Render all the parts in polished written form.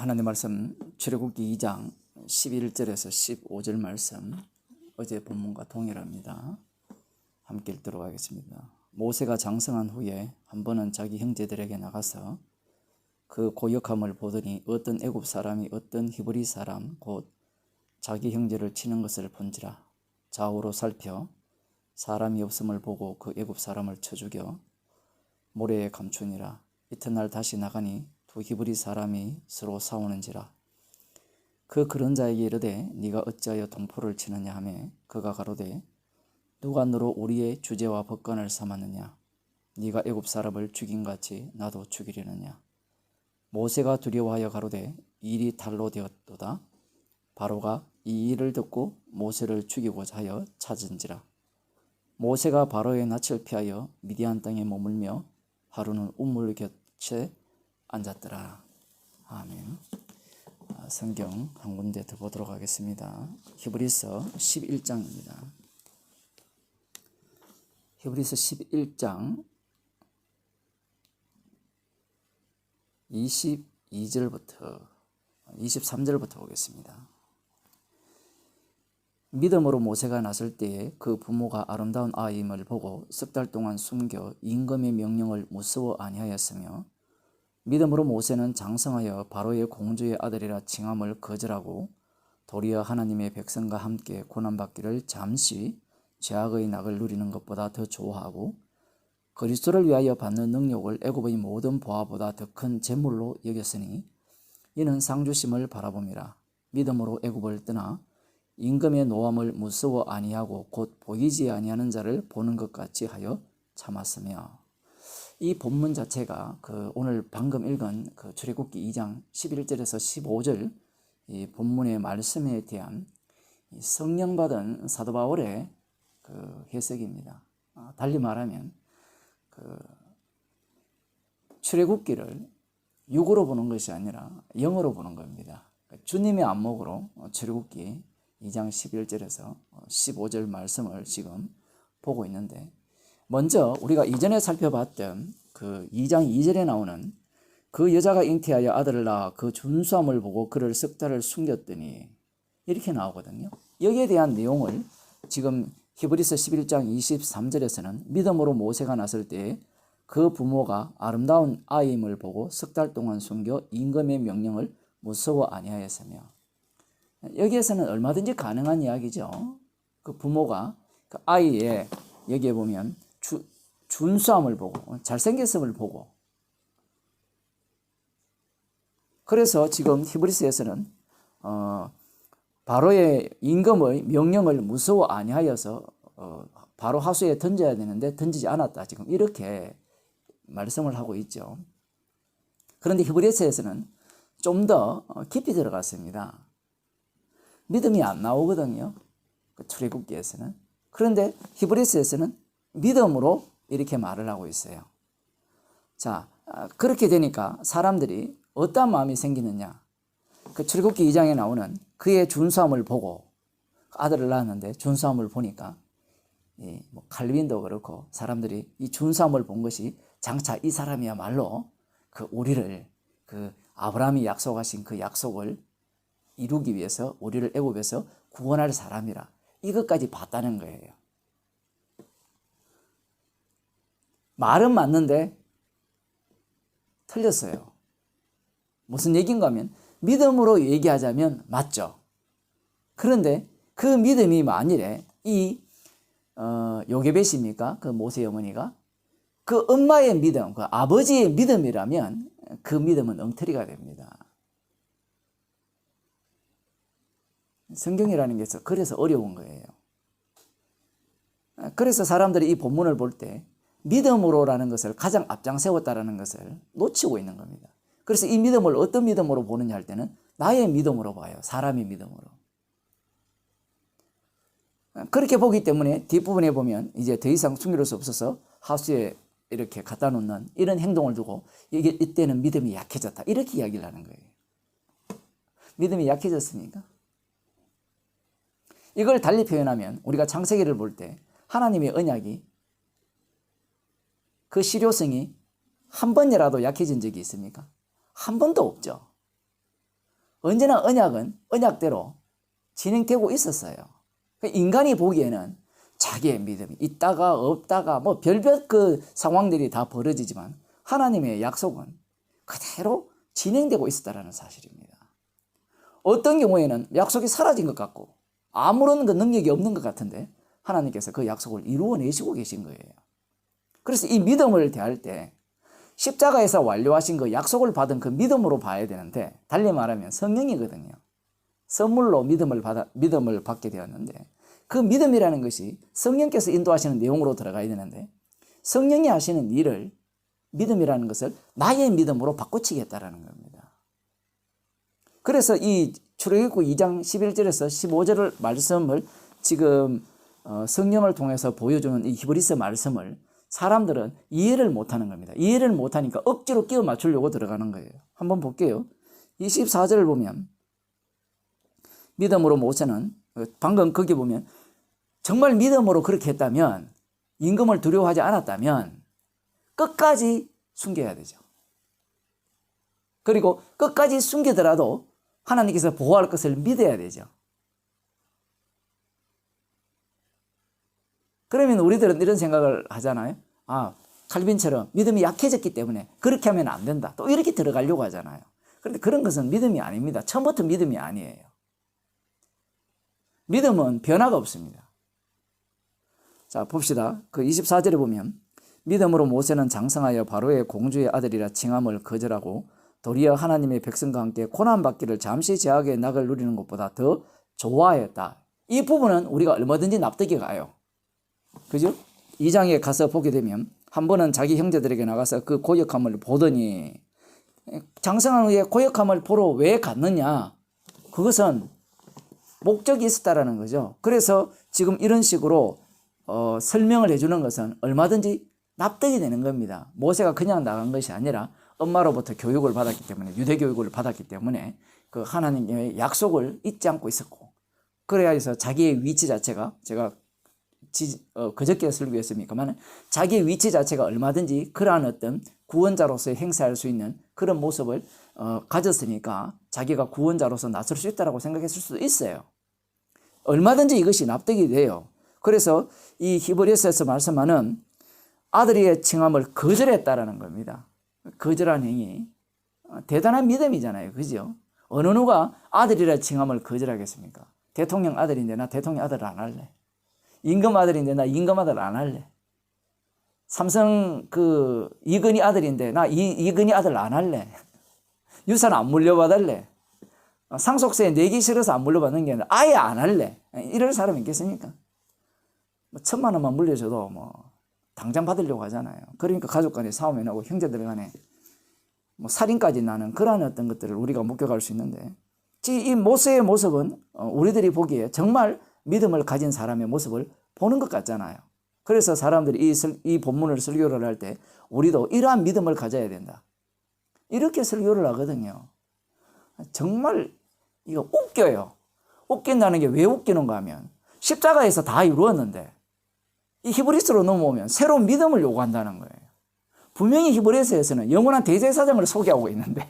하나님 말씀 출애굽기 2장 11절에서 15절 말씀 어제 본문과 동일합니다. 함께 읽도록 하겠습니다. 모세가 장성한 후에 한 번은 자기 형제들에게 나가서 그 고역함을 보더니 어떤 애굽 사람이 어떤 히브리 사람 곧 자기 형제를 치는 것을 본지라. 좌우로 살펴 사람이 없음을 보고 그 애굽 사람을 쳐 죽여 모래에 감추니라. 이튿날 다시 나가니 두 히브리 사람이 서로 싸우는지라. 그 그런 자에게 이르되 네가 어찌하여 동포를 치느냐 하매 그가 가로되 누가 너로 우리의 주제와 법관을 삼았느냐. 네가 애굽 사람을 죽인같이 나도 죽이려느냐. 모세가 두려워하여 가로되 일이 달로 되었도다. 바로가 이 일을 듣고 모세를 죽이고자 하여 찾은지라. 모세가 바로의 낯을 피하여 미디안 땅에 머물며 하루는 우물 곁에 앉았더라. 아멘. 성경 한 군데 더 보도록 하겠습니다. 히브리서 11장입니다. 히브리서 11장 22절부터 23절부터 보겠습니다. 믿음으로 모세가 났을 때에 그 부모가 아름다운 아이임을 보고 석 달 동안 숨겨 임금의 명령을 무서워 아니하였으며 믿음으로 모세는 장성하여 바로의 공주의 아들이라 칭함을 거절하고 도리어 하나님의 백성과 함께 고난받기를 잠시 죄악의 낙을 누리는 것보다 더 좋아하고 그리스도를 위하여 받는 능력을 애굽의 모든 보화보다 더 큰 재물로 여겼으니 이는 상주심을 바라봄이라. 믿음으로 애굽을 떠나 임금의 노함을 무서워 아니하고 곧 보이지 아니하는 자를 보는 것 같이 하여 참았으며. 이 본문 자체가 오늘 방금 읽은 출애굽기 2장 11절에서 15절 이 본문의 말씀에 대한 성령 받은 사도 바울의 해석입니다. 달리 말하면 출애굽기를 육으로 보는 것이 아니라 영으로 보는 겁니다. 주님의 안목으로 출애굽기 2장 11절에서 15절 말씀을 지금 보고 있는데, 먼저 우리가 이전에 살펴봤던 그 2장 2절에 나오는 그 여자가 잉태하여 아들을 낳아 그 준수함을 보고 그를 석 달을 숨겼더니 이렇게 나오거든요. 여기에 대한 내용을 지금 히브리서 11장 23절에서는 믿음으로 모세가 났을 때 그 부모가 아름다운 아이임을 보고 석 달 동안 숨겨 임금의 명령을 무서워 아니하였으며, 여기에서는 얼마든지 가능한 이야기죠. 그 부모가 그 아이의 여기에 보면 준수함을 보고 잘생겼음을 보고, 그래서 지금 히브리서에서는 바로의 임금의 명령을 무서워 아니하여서 바로 하수에 던져야 되는데 던지지 않았다, 지금 이렇게 말씀을 하고 있죠. 그런데 히브리서에서는 좀 더 깊이 들어갔습니다. 믿음이 안 나오거든요, 출애굽기에서는. 그런데 히브리서에서는 믿음으로 이렇게 말을 하고 있어요. 자, 그렇게 되니까 사람들이 어떤 마음이 생기느냐. 출애굽기 2장에 나오는 그의 준수함을 보고, 아들을 낳았는데 준수함을 보니까 칼빈도 그렇고 사람들이 이 준수함을 본 것이 장차 이 사람이야말로 우리를 아브라함이 약속하신 그 약속을 이루기 위해서 우리를 애굽에서 구원할 사람이라, 이것까지 봤다는 거예요. 말은 맞는데 틀렸어요. 무슨 얘기인가 하면 믿음으로 얘기하자면 맞죠. 그런데 그 믿음이 만일에 요게벳입니까? 그 모세의 어머니가 그 엄마의 믿음, 그 아버지의 믿음이라면 그 믿음은 엉터리가 됩니다. 성경이라는 게 그래서 어려운 거예요. 그래서 사람들이 이 본문을 볼 때 믿음으로라는 것을 가장 앞장 세웠다라는 것을 놓치고 있는 겁니다. 그래서 이 믿음을 어떤 믿음으로 보느냐 할 때는 나의 믿음으로 봐요. 사람의 믿음으로. 그렇게 보기 때문에 뒷부분에 보면 이제 더 이상 숨길 수 없어서 하수에 이렇게 갖다 놓는 이런 행동을 두고 이때는 믿음이 약해졌다, 이렇게 이야기를 하는 거예요. 믿음이 약해졌습니까? 이걸 달리 표현하면 우리가 창세기를 볼 때 하나님의 언약이 그 실효성이 한 번이라도 약해진 적이 있습니까? 한 번도 없죠. 언제나 언약은 언약대로 진행되고 있었어요. 인간이 보기에는 자기의 믿음이 있다가 없다가 뭐 별별 그 상황들이 다 벌어지지만 하나님의 약속은 그대로 진행되고 있었다는 사실입니다. 어떤 경우에는 약속이 사라진 것 같고 아무런 그 능력이 없는 것 같은데 하나님께서 그 약속을 이루어내시고 계신 거예요. 그래서 이 믿음을 대할 때 십자가에서 완료하신 그 약속을 받은 그 믿음으로 봐야 되는데, 달리 말하면 성령이거든요. 선물로 믿음을 받게 되었는데, 그 믿음이라는 것이 성령께서 인도하시는 내용으로 들어가야 되는데, 성령이 하시는 일을, 믿음이라는 것을 나의 믿음으로 바꿔치겠다라는 겁니다. 그래서 이 출애굽기 2장 11절에서 15절 말씀을 지금 성령을 통해서 보여주는 이 히브리서 말씀을 사람들은 이해를 못하는 겁니다. 이해를 못하니까 억지로 끼워 맞추려고 들어가는 거예요. 한번 볼게요. 24절을 보면 믿음으로 모세는, 방금 거기 보면 정말 믿음으로 그렇게 했다면, 임금을 두려워하지 않았다면 끝까지 숨겨야 되죠. 그리고 끝까지 숨기더라도 하나님께서 보호할 것을 믿어야 되죠. 그러면 우리들은 이런 생각을 하잖아요. 아, 칼빈처럼 믿음이 약해졌기 때문에 그렇게 하면 안 된다. 또 이렇게 들어가려고 하잖아요. 그런데 그런 것은 믿음이 아닙니다. 처음부터 믿음이 아니에요. 믿음은 변화가 없습니다. 자, 봅시다. 그 24절에 보면 믿음으로 모세는 장성하여 바로의 공주의 아들이라 칭함을 거절하고 도리어 하나님의 백성과 함께 고난받기를 잠시 제약의 낙을 누리는 것보다 더 좋아했다. 이 부분은 우리가 얼마든지 납득이 가요. 그죠? 2장에 가서 보게 되면 한 번은 자기 형제들에게 나가서 그 고역함을 보더니, 장성한 후에 고역함을 보러 왜 갔느냐? 그것은 목적이 있었다라는 거죠. 그래서 지금 이런 식으로 설명을 해주는 것은 얼마든지 납득이 되는 겁니다. 모세가 그냥 나간 것이 아니라 엄마로부터 교육을 받았기 때문에, 유대 교육을 받았기 때문에 그 하나님의 약속을 잊지 않고 있었고, 그래야 해서 자기의 위치 자체가, 제가 그저께 설교했습니까만, 자기의 위치 자체가 얼마든지 그러한 어떤 구원자로서 행사할 수 있는 그런 모습을 가졌으니까 자기가 구원자로서 나설 수 있다고 생각했을 수도 있어요. 얼마든지 이것이 납득이 돼요. 그래서 이 히브리서에서 말씀하는 아들의 칭함을 거절했다라는 겁니다. 거절한 행위, 대단한 믿음이잖아요. 그죠? 어느 누가 아들이라 칭함을 거절하겠습니까? 대통령 아들인데 나 대통령 아들 안 할래. 임금 아들인데 나 임금 아들 안 할래. 삼성 이건희 아들인데 나 이건희 아들 안 할래. 유산 안 물려받을래. 상속세 내기 싫어서 안 물려받는 게 아니라 아예 안 할래. 이럴 사람 있겠습니까? 뭐 1,000만 원만 물려줘도 뭐 당장 받으려고 하잖아요. 그러니까 가족 간에 싸움이 나고 형제들 간에 뭐 살인까지 나는 그러한 어떤 것들을 우리가 목격할 수 있는데, 이 모세의 모습은 우리들이 보기에 정말 믿음을 가진 사람의 모습을 보는 것 같잖아요. 그래서 사람들이 이 본문을 설교를 할 때 우리도 이러한 믿음을 가져야 된다, 이렇게 설교를 하거든요. 정말 이거 웃겨요. 웃긴다는 게 왜 웃기는가 하면, 십자가에서 다 이루었는데 이 히브리서로 넘어오면 새로운 믿음을 요구한다는 거예요. 분명히 히브리서에서는 영원한 대제사장을 소개하고 있는데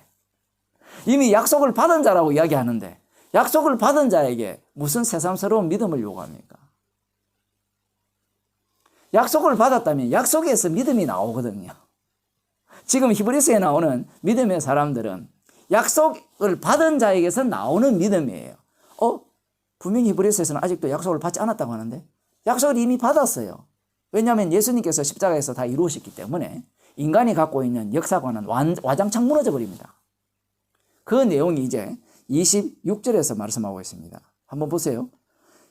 이미 약속을 받은 자라고 이야기하는데, 약속을 받은 자에게 무슨 새삼스러운 믿음을 요구합니까? 약속을 받았다면 약속에서 믿음이 나오거든요. 지금 히브리서에 나오는 믿음의 사람들은 약속을 받은 자에게서 나오는 믿음이에요. 분명히 히브리서에서는 아직도 약속을 받지 않았다고 하는데 약속을 이미 받았어요. 왜냐하면 예수님께서 십자가에서 다 이루셨기 때문에 인간이 갖고 있는 역사관은 와장창 무너져 버립니다. 그 내용이 이제 26절에서 말씀하고 있습니다. 한번 보세요.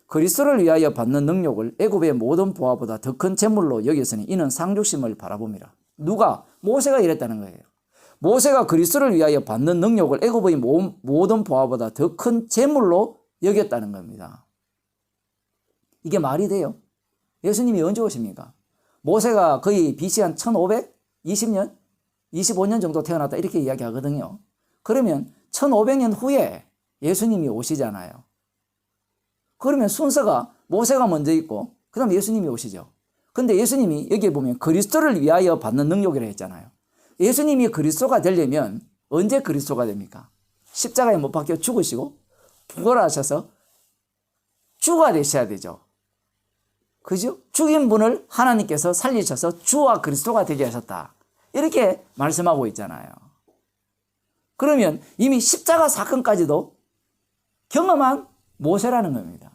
그리스도를 위하여 받는 능력을 애굽의 모든 보화보다 더 큰 재물로 여겼으니 이는 상륙심을 바라봅니다. 누가? 모세가 이랬다는 거예요. 모세가 그리스도를 위하여 받는 능력을 애굽의 모든 보화보다 더 큰 재물로 여겼다는 겁니다. 이게 말이 돼요? 예수님이 언제 오십니까? 모세가 거의 BC 한 1520년? 25년 정도 태어났다 이렇게 이야기하거든요. 그러면 1500년 후에 예수님이 오시잖아요. 그러면 순서가 모세가 먼저 있고 그 다음에 예수님이 오시죠. 근데 예수님이 여기에 보면 그리스도를 위하여 받는 능력이라 했잖아요. 예수님이 그리스도가 되려면 언제 그리스도가 됩니까? 십자가에 못 박혀 죽으시고 부활하셔서 주가 되셔야 되죠. 그죠? 죽인 분을 하나님께서 살리셔서 주와 그리스도가 되게 하셨다. 이렇게 말씀하고 있잖아요. 그러면 이미 십자가 사건까지도 경험한 모세라는 겁니다.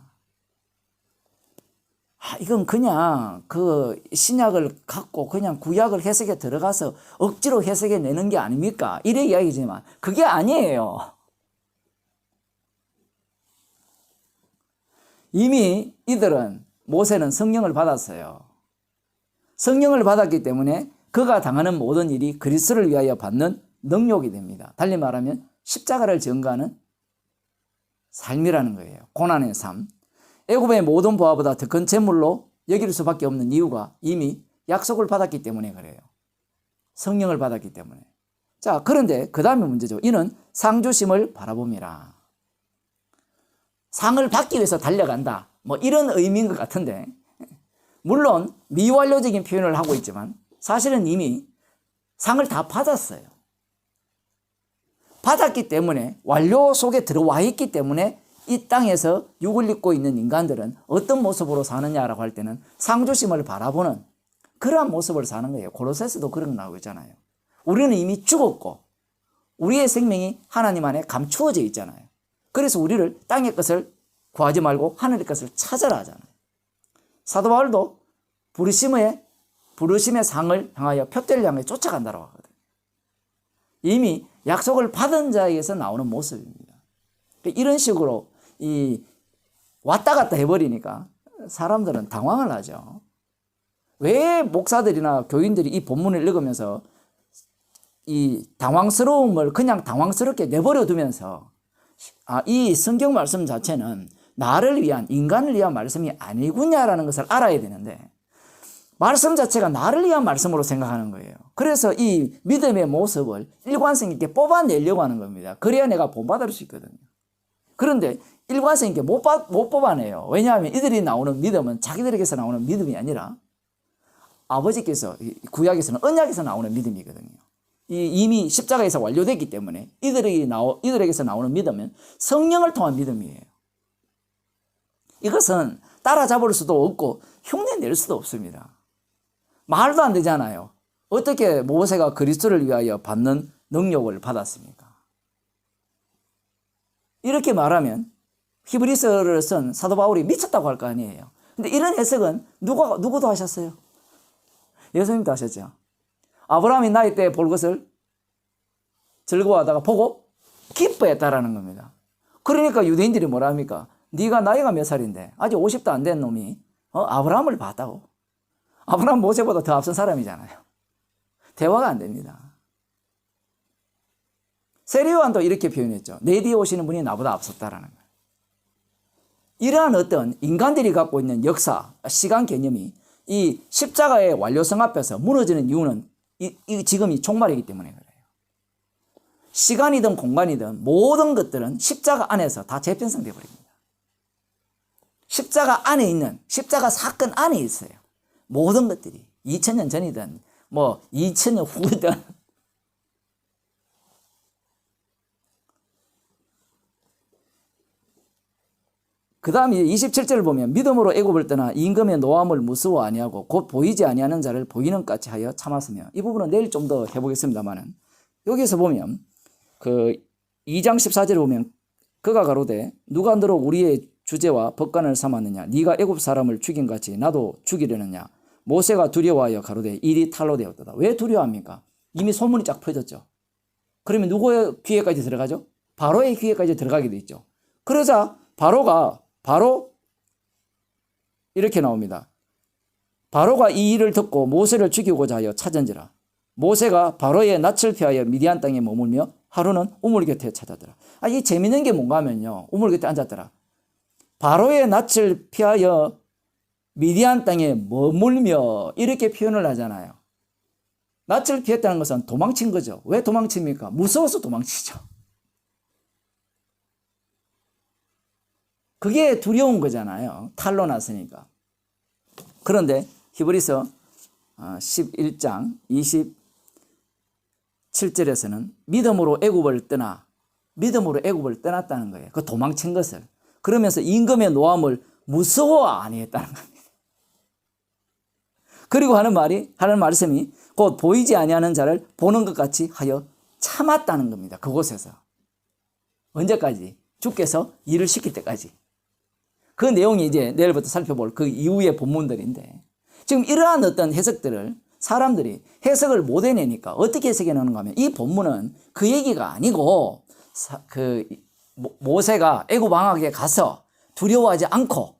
이건 그냥 그 신약을 갖고 그냥 구약을 해석에 들어가서 억지로 해석해 내는 게 아닙니까? 이래 이야기지만 그게 아니에요. 이미 이들은 모세는 성령을 받았어요. 성령을 받았기 때문에 그가 당하는 모든 일이 그리스도를 위하여 받는 능력이 됩니다. 달리 말하면 십자가를 전가하는 삶이라는 거예요. 고난의 삶. 애굽의 모든 보화보다 더 큰 재물로 여길 수밖에 없는 이유가 이미 약속을 받았기 때문에 그래요. 성령을 받았기 때문에. 자, 그런데 그 다음에 문제죠. 이는 상 주심을 바라봅니다. 상을 받기 위해서 달려간다. 뭐 이런 의미인 것 같은데, 물론 미완료적인 표현을 하고 있지만 사실은 이미 상을 다 받았어요. 받았기 때문에 완료 속에 들어와 있기 때문에 이 땅에서 육을 입고 있는 인간들은 어떤 모습으로 사느냐라고 할 때는 상주심을 바라보는 그러한 모습을 사는 거예요. 고로새서도 그런 거 나오고 있잖아요. 우리는 이미 죽었고 우리의 생명이 하나님 안에 감추어져 있잖아요. 그래서 우리를 땅의 것을 구하지 말고 하늘의 것을 찾아라 하잖아요. 사도 바울도 부르심의 상을 향하여 표대를 향해 쫓아간다고 하거든요. 이미 약속을 받은 자에게서 나오는 모습입니다. 이런 식으로 왔다 갔다 해버리니까 사람들은 당황을 하죠. 왜 목사들이나 교인들이 이 본문을 읽으면서 이 당황스러움을 그냥 당황스럽게 내버려 두면서 이 성경 말씀 자체는 나를 위한, 인간을 위한 말씀이 아니구냐라는 것을 알아야 되는데 말씀 자체가 나를 위한 말씀으로 생각하는 거예요. 그래서 이 믿음의 모습을 일관성 있게 뽑아내려고 하는 겁니다. 그래야 내가 본받을 수 있거든요. 그런데 일관성 있게 못 뽑아내요. 왜냐하면 이들이 나오는 믿음은 자기들에게서 나오는 믿음이 아니라 아버지께서, 구약에서는 언약에서 나오는 믿음이거든요. 이미 십자가에서 완료됐기 때문에 이들에게서 나오는 믿음은 성령을 통한 믿음이에요. 이것은 따라잡을 수도 없고 흉내낼 수도 없습니다. 말도 안 되잖아요. 어떻게 모세가 그리스도를 위하여 받는 능력을 받았습니까? 이렇게 말하면 히브리서를 쓴 사도 바울이 미쳤다고 할 거 아니에요. 근데 이런 해석은 누구도 하셨어요? 예수님도 하셨죠. 아브라함이 나이 때 볼 것을 즐거워하다가 보고 기뻐했다라는 겁니다. 그러니까 유대인들이 뭐라 합니까? 네가 나이가 몇 살인데 아직 50도 안 된 놈이 아브라함을 봤다고? 아브라함 모세보다 더 앞선 사람이잖아요. 대화가 안 됩니다. 세례요한도 이렇게 표현했죠. 내 뒤에 오시는 분이 나보다 앞섰다라는 거예요. 이러한 어떤 인간들이 갖고 있는 역사, 시간 개념이 이 십자가의 완료성 앞에서 무너지는 이유는 지금 이 종말이기 때문에 그래요. 시간이든 공간이든 모든 것들은 십자가 안에서 다 재편성되어 버립니다. 십자가 안에 있는, 십자가 사건 안에 있어요. 모든 것들이 2000년 전이든 뭐 2000년 후든 그 다음에 27절을 보면 믿음으로 애굽을 떠나 임금의 노함을 무서워 아니하고 곧 보이지 아니하는 자를 보이는 같이 하여 참았으며, 이 부분은 내일 좀 더 해보겠습니다만은 여기서 보면 그 2장 14절에 보면 그가 가로되 누가 너로 우리의 주제와 법관을 삼았느냐 네가 애굽 사람을 죽인 같이 나도 죽이려느냐. 모세가 두려워하여 가로되 일이 탈로 되었도다. 왜 두려워합니까? 이미 소문이 쫙 퍼졌죠. 그러면 누구의 귀에까지 들어가죠? 바로의 귀에까지 들어가게 돼 있죠. 그러자 바로 이렇게 나옵니다. 바로가 이 일을 듣고 모세를 죽이고자 하여 찾은지라. 모세가 바로의 낯을 피하여 미디안 땅에 머물며 하루는 우물 곁에 찾았더라. 이 재밌는 게 뭔가 하면요, 우물 곁에 앉았더라. 바로의 낯을 피하여 미디안 땅에 머물며 이렇게 표현을 하잖아요. 낯을 피했다는 것은 도망친 거죠. 왜 도망칩니까? 무서워서 도망치죠. 그게 두려운 거잖아요. 탈로 났으니까. 그런데 히브리서 11장 27절에서는 믿음으로 애굽을 떠나 믿음으로 애굽을 떠났다는 거예요. 그 도망친 것을. 그러면서 임금의 노함을 무서워 아니했다는 겁니다. 그리고 하는 말씀이 곧 보이지 아니하는 자를 보는 것 같이 하여 참았다는 겁니다. 그곳에서. 언제까지? 주께서 일을 시킬 때까지. 그 내용이 이제 내일부터 살펴볼 그 이후의 본문들인데, 지금 이러한 어떤 해석들을 사람들이 해석을 못 해내니까 어떻게 해석해 놓는가 하면, 이 본문은 그 얘기가 아니고 모세가 애굽 왕에게 가서 두려워하지 않고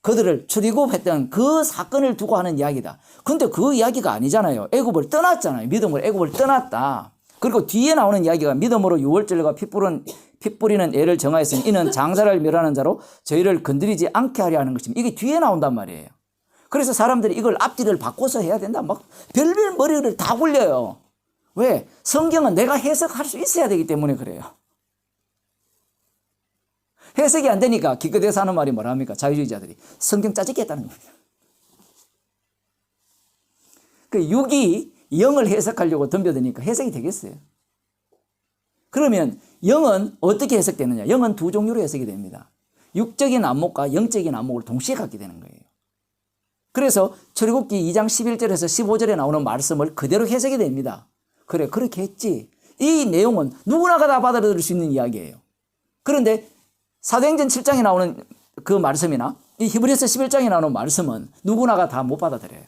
그들을 출애굽했던 그 사건을 두고 하는 이야기다. 근데 그 이야기가 아니잖아요. 애굽을 떠났잖아요. 믿음으로 애굽을 떠났다. 그리고 뒤에 나오는 이야기가 믿음으로 유월절과 피 뿌리는 애를 정하였으니 이는 장사를 멸하는 자로 저희를 건드리지 않게 하려 하는 것입니다. 이게 뒤에 나온단 말이에요. 그래서 사람들이 이걸 앞뒤를 바꿔서 해야 된다. 막 별별 머리를 다 굴려요. 왜? 성경은 내가 해석할 수 있어야 되기 때문에 그래요. 해석이 안 되니까 기껏해서 하는 말이 뭐랍니까? 자유주의자들이 성경 짜증겠다는 겁니다. 그 6이 0을 해석하려고 덤벼드니까 해석이 되겠어요. 그러면 0은 어떻게 해석되느냐? 0은 두 종류로 해석이 됩니다. 육적인 안목과 영적인 안목을 동시에 갖게 되는 거예요. 그래서 출애굽기 2장 11절에서 15절에 나오는 말씀을 그대로 해석이 됩니다. 그래, 그렇게 했지. 이 내용은 누구나가 다 받아들일 수 있는 이야기예요. 그런데 사도행전 7장에 나오는 그 말씀이나 이 히브리서 11장에 나오는 말씀은 누구나가 다 못 받아들여요.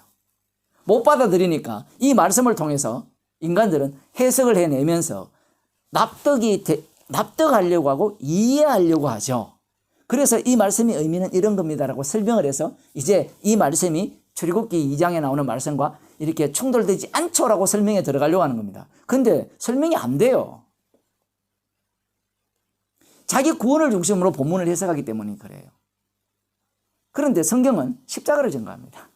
못 받아들이니까 이 말씀을 통해서 인간들은 해석을 해내면서 납득하려고 하고 이해하려고 하죠. 그래서 이 말씀의 의미는 이런 겁니다라고 설명을 해서 이제 이 말씀이 출애굽기 2장에 나오는 말씀과 이렇게 충돌되지 않죠라고 설명에 들어가려고 하는 겁니다. 근데 설명이 안 돼요. 자기 구원을 중심으로 본문을 해석하기 때문에 그래요. 그런데 성경은 십자가를 전가합니다.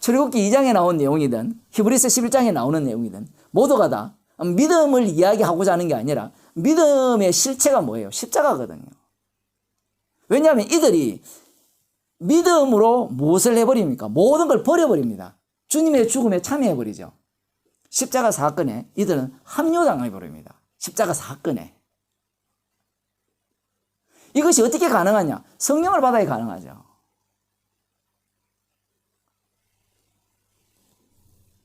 출애굽기 2장에 나온 내용이든 히브리서 11장에 나오는 내용이든 모두가 다 믿음을 이야기하고자 하는 게 아니라 믿음의 실체가 뭐예요? 십자가거든요. 왜냐하면 이들이 믿음으로 무엇을 해버립니까? 모든 걸 버려버립니다. 주님의 죽음에 참여해버리죠. 십자가 사건에 이들은 합류당해버립니다. 십자가 사건에. 이것이 어떻게 가능하냐? 성령을 받아야 가능하죠.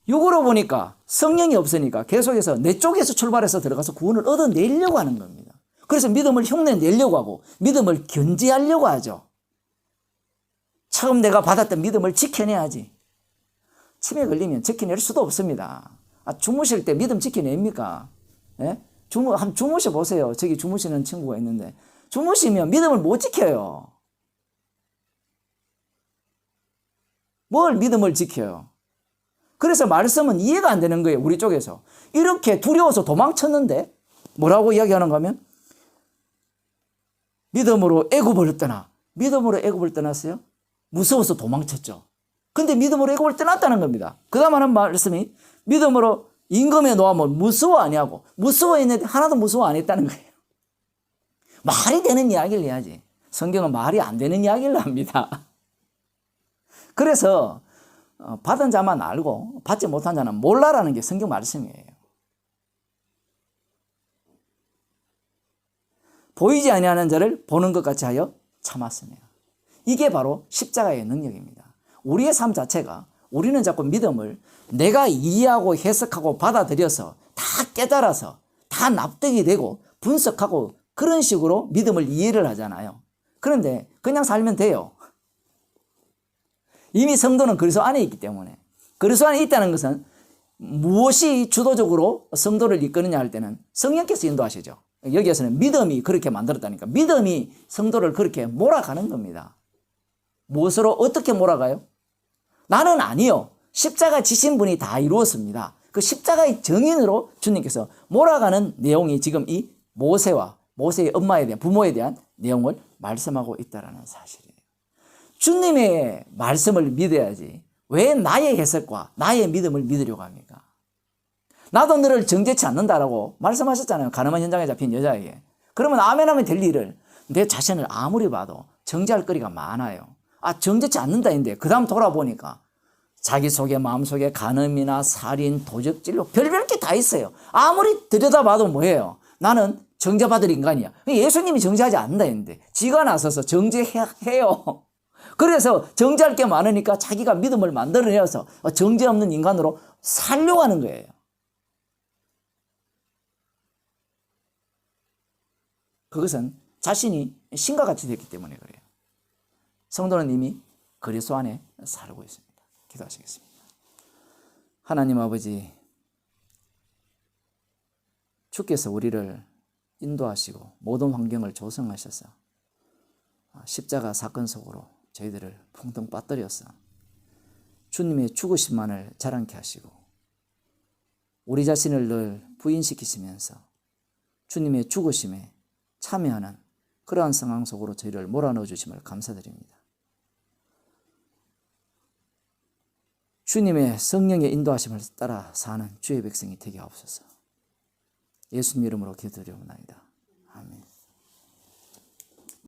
육으로 보니까 성령이 없으니까 계속해서 내 쪽에서 출발해서 들어가서 구원을 얻어내려고 하는 겁니다. 그래서 믿음을 흉내내려고 하고 믿음을 견지하려고 하죠. 처음 내가 받았던 믿음을 지켜내야지. 치매 걸리면 지켜낼 수도 없습니다. 주무실 때 믿음 지켜냅니까? 예? 한번 주무셔 보세요. 저기 주무시는 친구가 있는데 주무시면 믿음을 못 지켜요. 뭘 믿음을 지켜요? 그래서 말씀은 이해가 안 되는 거예요. 우리 쪽에서. 이렇게 두려워서 도망쳤는데 뭐라고 이야기하는가 하면 믿음으로 애굽을 떠나. 믿음으로 애굽을 떠났어요? 무서워서 도망쳤죠. 근데 믿음으로 애굽을 떠났다는 겁니다. 그 다음 하는 말씀이 믿음으로 임금의 노함을 무서워 아니하고 무서워했는데 하나도 무서워 안 했다는 거예요. 말이 되는 이야기를 해야지. 성경은 말이 안 되는 이야기를 합니다. 그래서 받은 자만 알고 받지 못한 자는 몰라라는 게 성경 말씀이에요. 보이지 아니하는 자를 보는 것 같이 하여 참았으며. 이게 바로 십자가의 능력입니다. 우리의 삶 자체가 우리는 자꾸 믿음을 내가 이해하고 해석하고 받아들여서 다 깨달아서 다 납득이 되고 분석하고 그런 식으로 믿음을 이해를 하잖아요. 그런데 그냥 살면 돼요. 이미 성도는 그리스도 안에 있기 때문에. 그리스도 안에 있다는 것은 무엇이 주도적으로 성도를 이끄느냐 할 때는 성령께서 인도하시죠. 여기에서는 믿음이 그렇게 만들었다니까. 믿음이 성도를 그렇게 몰아가는 겁니다. 무엇으로 어떻게 몰아가요? 나는 아니요. 십자가 지신 분이 다 이루었습니다. 그 십자가의 정인으로 주님께서 몰아가는 내용이 지금 이 모세의 엄마에 대한 부모에 대한 내용을 말씀하고 있다는 사실이에요. 주님의 말씀을 믿어야지 왜 나의 해석과 나의 믿음을 믿으려고 합니까? 나도 너를 정죄치 않는다라고 말씀하셨잖아요. 가늠한 현장에 잡힌 여자에게. 그러면 아멘하면 될 일을 내 자신을 아무리 봐도 정죄할 거리가 많아요. 정죄치 않는다인데 그 다음 돌아보니까 자기 속에 마음속에 간음이나 살인, 도적질로 별별 게 다 있어요. 아무리 들여다봐도 뭐예요? 나는 정죄받을 인간이야. 예수님이 정죄하지 않는다 했는데 지가 나서서 정죄해요. 그래서 정죄할 게 많으니까 자기가 믿음을 만들어내어서 정죄 없는 인간으로 살려고 하는 거예요. 그것은 자신이 신과 같이 됐기 때문에 그래요. 성도는 이미 그리스도 안에 살고 있습니다. 기도하시겠습니다. 하나님 아버지, 주께서 우리를 인도하시고 모든 환경을 조성하셔서 십자가 사건 속으로 저희들을 풍덩 빠뜨려서 주님의 죽으심만을 자랑케 하시고 우리 자신을 늘 부인시키시면서 주님의 죽으심에 참여하는 그러한 상황 속으로 저희를 몰아넣어 주심을 감사드립니다. 주님의 성령의 인도하심을 따라 사는 주의 백성이 되게 하옵소서. 예수님 이름으로 기도드리옵나이다.